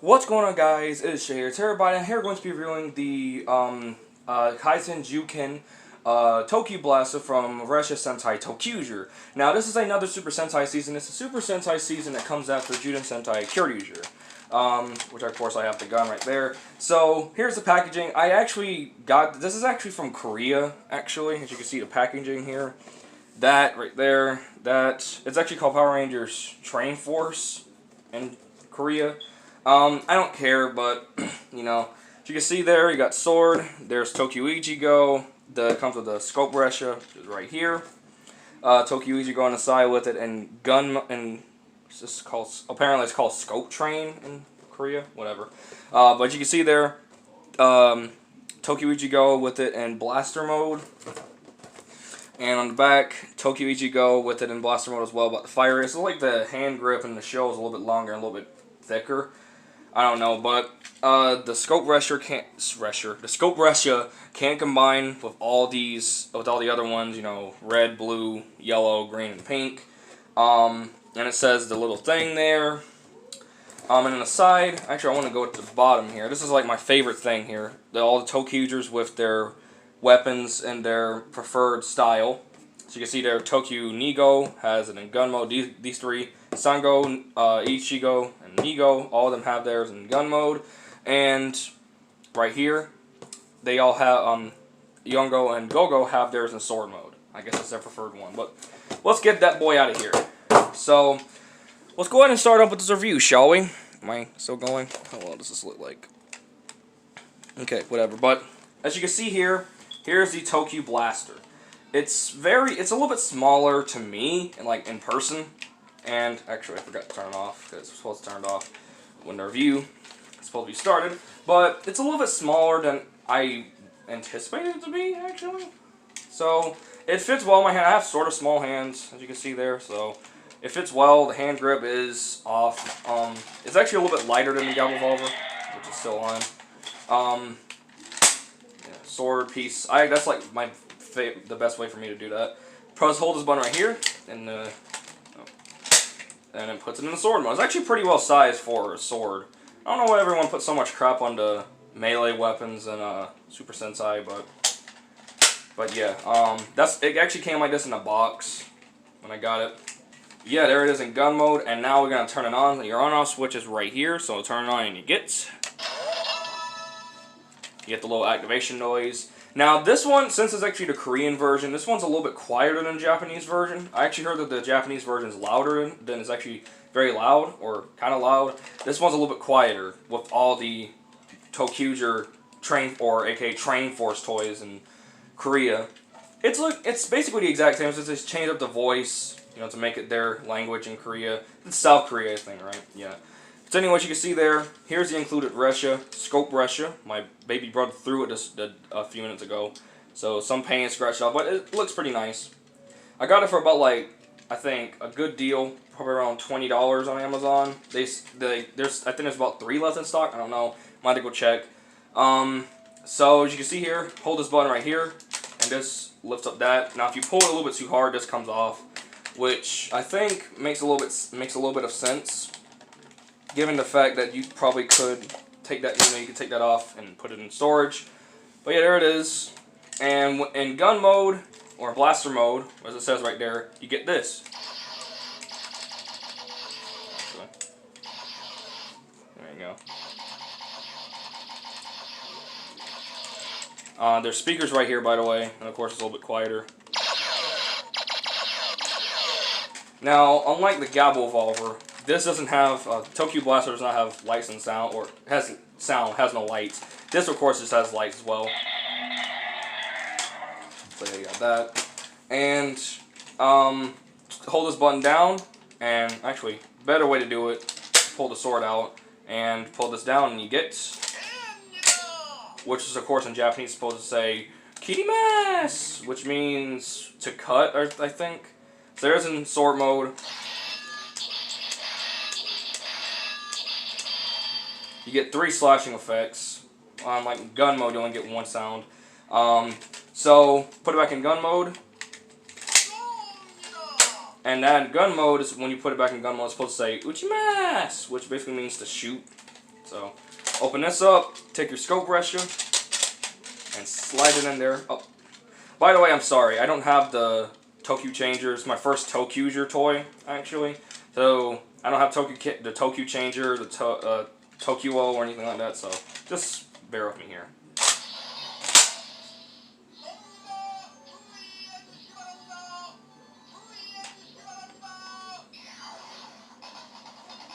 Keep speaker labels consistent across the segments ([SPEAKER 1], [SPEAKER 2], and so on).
[SPEAKER 1] What's going on, guys? It is Shay here. It's everybody, and here we're going to be reviewing the Kaiten Juuken ToQBlaster from Russia Sentai ToQger. Now, this is another Super Sentai season. It's a Super Sentai season that comes after Juden Sentai Kyoryuger, which of course I have the gun right there. So here's the packaging. I actually got this is actually from Korea. Actually, as you can see, the packaging here. That right there. It's actually called Power Rangers Train Force in Korea. I don't care, but, you know, as you can see there, you got sword, there's ToQEG Go, that comes with the scope Russia, which is right here. ToQEG Go on the side with it, and apparently it's called Scope Train in Korea, whatever. But you can see there, ToQEG Go with it in blaster mode. And on the back, ToQEG Go with it in blaster mode as well, but the fire is like the hand grip and the shell is a little bit longer and a little bit thicker. I don't know, but the scope Russia can't combine with all the other ones, you know, red, blue, yellow, green, and pink. And it says the little thing there. And on the side, actually I want to go to the bottom here. This is like my favorite thing here. All the ToQgers with their weapons and their preferred style. So you can see there, Tokyo Nigo has it in gun mode. These three, Sango, Ichigo, and Nigo, all of them have theirs in gun mode. And right here, they all have, Yongo and Gogo have theirs in sword mode. I guess that's their preferred one. But let's get that boy out of here. So, let's go ahead and start off with this review, shall we? Am I still going? How well does this look like? Okay, whatever. But, as you can see here, here's the ToQBlaster. It's a little bit smaller to me, like in person, and actually I forgot to turn it off because it's supposed to turn it off when the review is supposed to be started. But it's a little bit smaller than I anticipated it to be, actually. So it fits well in my hand. I have sort of small hands, as you can see there, so it fits well. The hand grip is off. It's actually a little bit lighter than the Gabble Revolver, which is still on. Yeah, sword piece. That's like the best way for me to do that. Press hold this button right here, and it puts it in the sword mode. It's actually pretty well sized for a sword. I don't know why everyone puts so much crap onto melee weapons and Super Sentai, but yeah, it actually came like this in a box when I got it. Yeah, there it is in gun mode, and now we're gonna turn it on. Your on-off switch is right here, so turn it on and you get the little activation noise. Now, this one, since it's actually the Korean version, this one's a little bit quieter than the Japanese version. I actually heard that the Japanese version is louder than it's actually very loud, or kind of loud. This one's a little bit quieter with all the ToQger aka Train Force toys in Korea. It's basically the exact same. It's just changed up the voice, you know, to make it their language in Korea. It's South Korea thing, right? Yeah. So anyway, as you can see there, here's the included Russia, Scope Russia. My baby brother threw it a few minutes ago. So some paint scratched off, but it looks pretty nice. I got it for about, like, I think, a good deal, probably around $20 on Amazon. I think there's about 3 left in stock, I don't know. Might have to go check. So as you can see here, hold this button right here, and this lifts up that. Now if you pull it a little bit too hard, this comes off, which I think makes a little bit of sense. Given the fact that you probably could take that, you could take that off and put it in storage. But yeah, there it is. And in gun mode, or blaster mode, as it says right there, you get this. There you go. There's speakers right here, by the way, and of course it's a little bit quieter. Now, unlike the Gabble Revolver, this doesn't have, ToQBlaster does not have lights and sound, or has no lights. This, of course, just has lights as well. So yeah, you got that. And, hold this button down, and actually, better way to do it, pull the sword out, and pull this down, and you get, which is, of course, in Japanese supposed to say, Kirimasu, which means to cut, I think. So there's in sword mode. You get 3 slashing effects. Like gun mode, you only get 1 sound. So put it back in gun mode. And that gun mode is when you put it back in gun mode, it's supposed to say Uchimasu, which basically means to shoot. So open this up, take your scope Resha, and slide it in there. Oh, by the way, I'm sorry, I don't have the ToQ changer. It's my first ToQger toy, actually. So I don't have the ToQ changer, the ToQo or anything like that. So just bear with me here.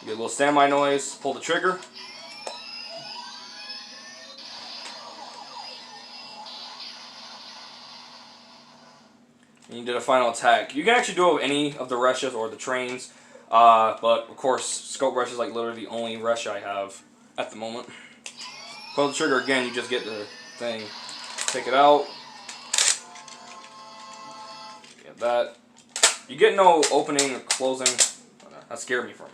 [SPEAKER 1] Get a little standby noise, pull the trigger. And you did a final attack. You can actually do it with any of the Reshas or the trains, but of course, scope Resha is like literally the only Resha I have at the moment. Pull the trigger again, you just get the thing. Take it out. Get that. You get no opening or closing. That scared me for a minute.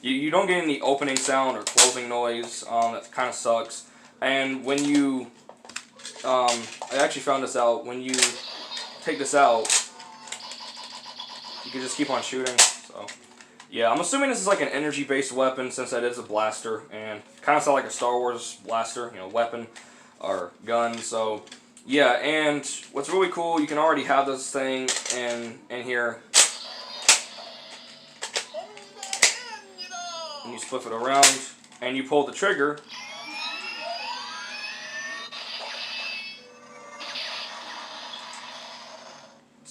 [SPEAKER 1] You don't get any opening sound or closing noise. That kind of sucks. And when you, I actually found this out. When you take this out, you can just keep on shooting. So, yeah, I'm assuming this is like an energy-based weapon since that is a blaster, and kind of sound like a Star Wars blaster, you know, weapon or gun. So, yeah, and what's really cool, you can already have this thing in here. And you flip it around, and you pull the trigger.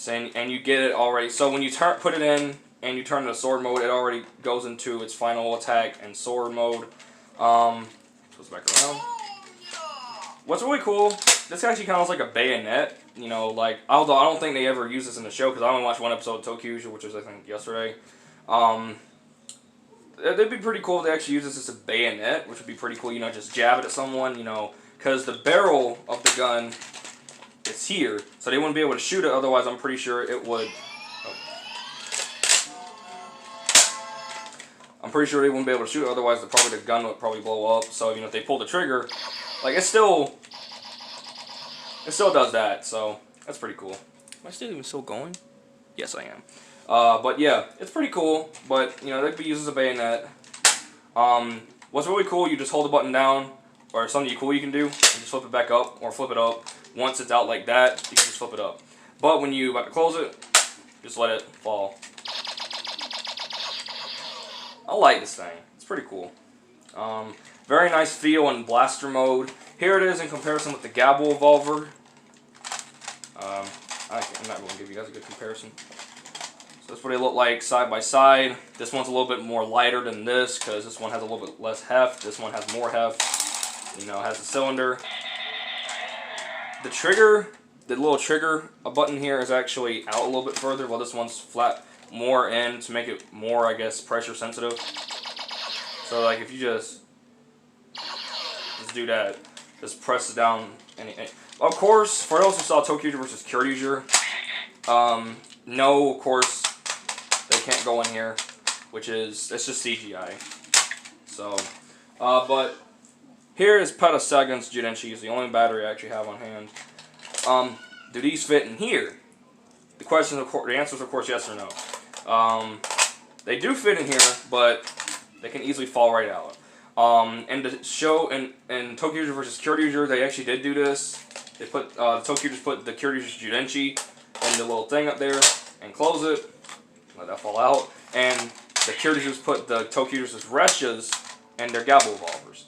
[SPEAKER 1] And you get it already. So when you put it in, and you turn to sword mode, it already goes into its final attack and sword mode. Goes back around. What's really cool, this actually kind of looks like a bayonet. You know, like, although I don't think they ever use this in the show, because I only watched one episode of ToQger, which was, I think, yesterday. It'd be pretty cool if they actually use this as a bayonet, which would be pretty cool, you know, just jab it at someone, you know, because the barrel of the gun is here, so they wouldn't be able to shoot it, otherwise I'm pretty sure it would... Oh. I'm pretty sure they wouldn't be able to shoot it, otherwise the gun would probably blow up, so, you know, if they pull the trigger, like, it still does that, so that's pretty cool. Am I still going? Yes, I am. But yeah, it's pretty cool, but, you know, they could be used as a bayonet. What's really cool, you just hold the button down, or something cool you can do, and just flip it back up, or flip it up. Once it's out like that, you can just flip it up. But when you about to close it, just let it fall. I like this thing. It's pretty cool. Very nice feel in blaster mode. Here it is in comparison with the Gabble Revolver. I'm not going to give you guys a good comparison. That's what they look like side by side. This one's a little bit more lighter than this because this one has a little bit less heft. This one has more heft. You know, it has a cylinder. The trigger, the little trigger button here is actually out a little bit further, while this one's flat more in to make it more, I guess, pressure sensitive. So, like, if you just do that, just press it down. Of course, for those who saw ToQger versus Kyoryuger, no, of course, they can't go in here, which is, it's just CGI. So, but here is Petasegun's Jidenshi. It's the only battery I actually have on hand. Do these fit in here? The answer is, of course, yes or no. They do fit in here, but they can easily fall right out. And the show in ToQger versus Kyoryuger, they actually did do this. They put the ToQgers put the Kyoryuger's Jidenshi in the little thing up there and close it, let that fall out. And the Kyoryugers put the ToQgers' Reshas and their Gabble Revolvers.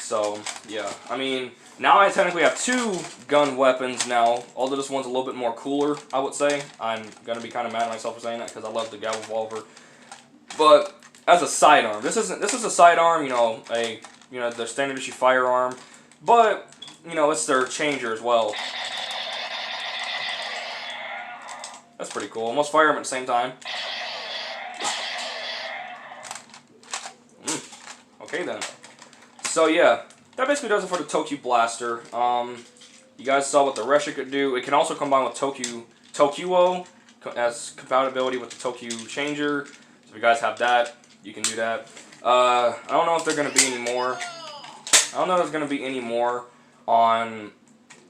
[SPEAKER 1] So yeah, I mean, now I technically have two gun weapons now. Although this one's a little bit more cooler, I would say. I'm gonna be kind of mad at myself for saying that because I love the Gabble Revolver. But as a sidearm, this is a sidearm, the standard issue firearm, but it's their changer as well. That's pretty cool. Almost fire them at the same time. Okay then. So yeah, that basically does it for the ToQBlaster. You guys saw what the Resha could do. It can also combine with ToQo as compatibility with the ToQ changer. So if you guys have that, you can do that. I don't know if there are going to be any more. I don't know if there's going to be any more on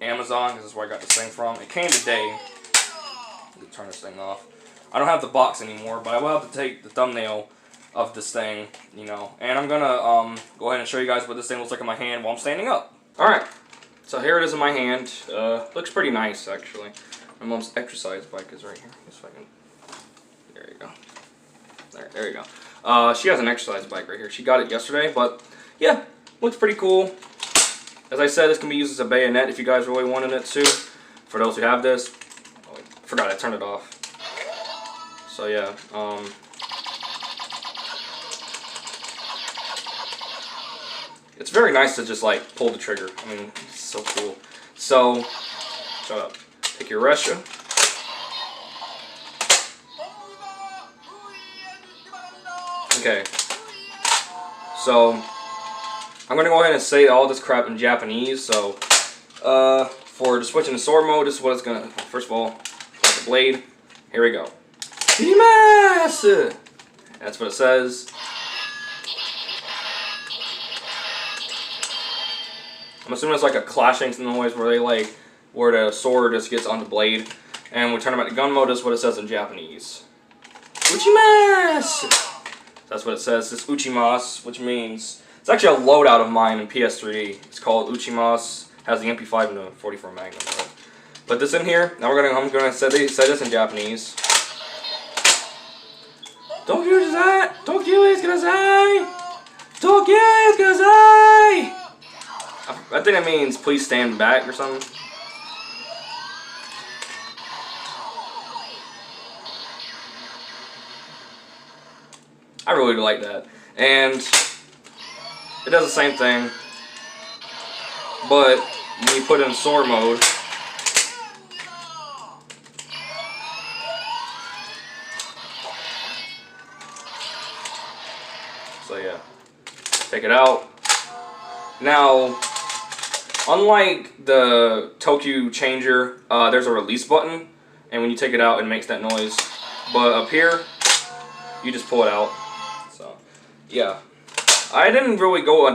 [SPEAKER 1] Amazon, because that's where I got this thing from. It came today. Let me turn this thing off. I don't have the box anymore, but I will have to take the thumbnail of this thing, you know. And I'm gonna go ahead and show you guys what this thing looks like in my hand while I'm standing up. Alright, so here it is in my hand. Looks pretty nice, actually. My mom's exercise bike is right here. If I can... There you go. There you go. She has an exercise bike right here. She got it yesterday, but yeah, looks pretty cool. As I said, this can be used as a bayonet if you guys really wanted it to. For those who have this. Oh, I forgot I turned it off. So yeah, it's very nice to just like pull the trigger. I mean, it's so cool. So, shut up. Take your Resha. Okay. So, I'm gonna go ahead and say all this crap in Japanese. So, for the switch into sword mode, this is what it's gonna. First of all, put the blade. Here we go. Imasu! That's what it says. I'm assuming it's like a clashing noise where they like where the sword just gets on the blade. And we turn them into gun mode. That's what it says in Japanese. Uchimasu! That's what it says. It's Uchimasu, which means it's actually a loadout of mine in PS3. It's called Uchimasu. Has the MP5 and the 44 Magnum. Put this in here. Now I'm gonna say this in Japanese. Tokyu Kudasai! Tokyu Kudasai! Tokyu Kudasai! I think that means please stand back or something. I really like that. And it does the same thing. But when you put it in sword mode, so yeah, take it out. Now, unlike the ToQ changer, there's a release button, and when you take it out, it makes that noise. But up here, you just pull it out. So, yeah, I didn't really go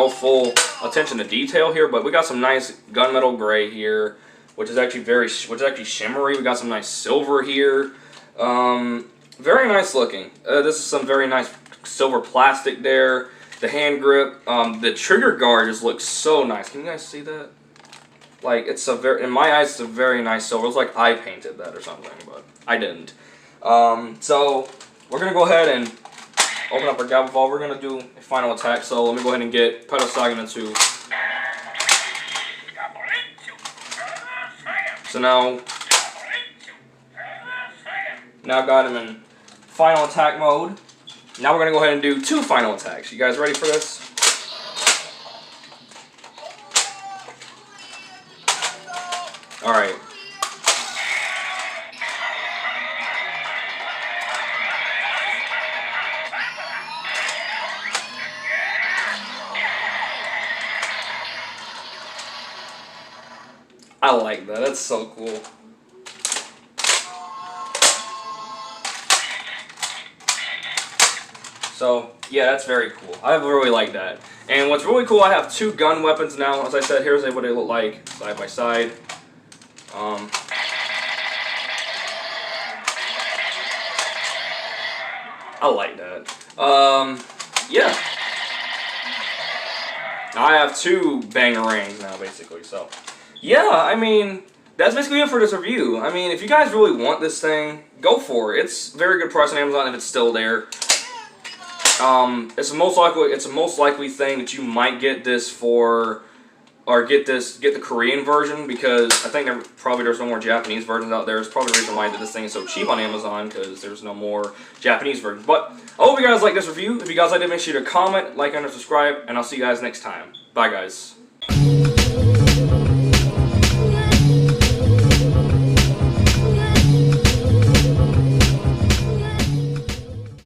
[SPEAKER 1] full attention to detail here, but we got some nice gunmetal gray here, which is actually shimmery. We got some nice silver here. Very nice looking. This is some very nice silver plastic there. The hand grip, the trigger guard just looks so nice. Can you guys see that? Like, it's a very, in my eyes, it's a very nice silver. It was like I painted that or something, but I didn't. So we're gonna go ahead and open up our gavel vault. We're gonna do a final attack. So let me go ahead and get Pedal Sagan into. So now got him in final attack mode. Now we're going to go ahead and do 2 final attacks. You guys ready for this? Alright. I like that. That's so cool. So, yeah, that's very cool. I really like that. And what's really cool, I have 2 gun weapons now. As I said, here's what they look like side by side. I like that. Yeah. I have 2 bangerangs now, basically. So, yeah, I mean, that's basically it for this review. I mean, if you guys really want this thing, go for it. It's a very good price on Amazon if it's still there. It's a most likely thing that you might get this for, or get the Korean version, because I think there's no more Japanese versions out there. It's probably the reason why this thing is so cheap on Amazon, because there's no more Japanese versions. But I hope you guys like this review. If you guys liked it, make sure to comment, like, and subscribe, and I'll see you guys next time. Bye, guys.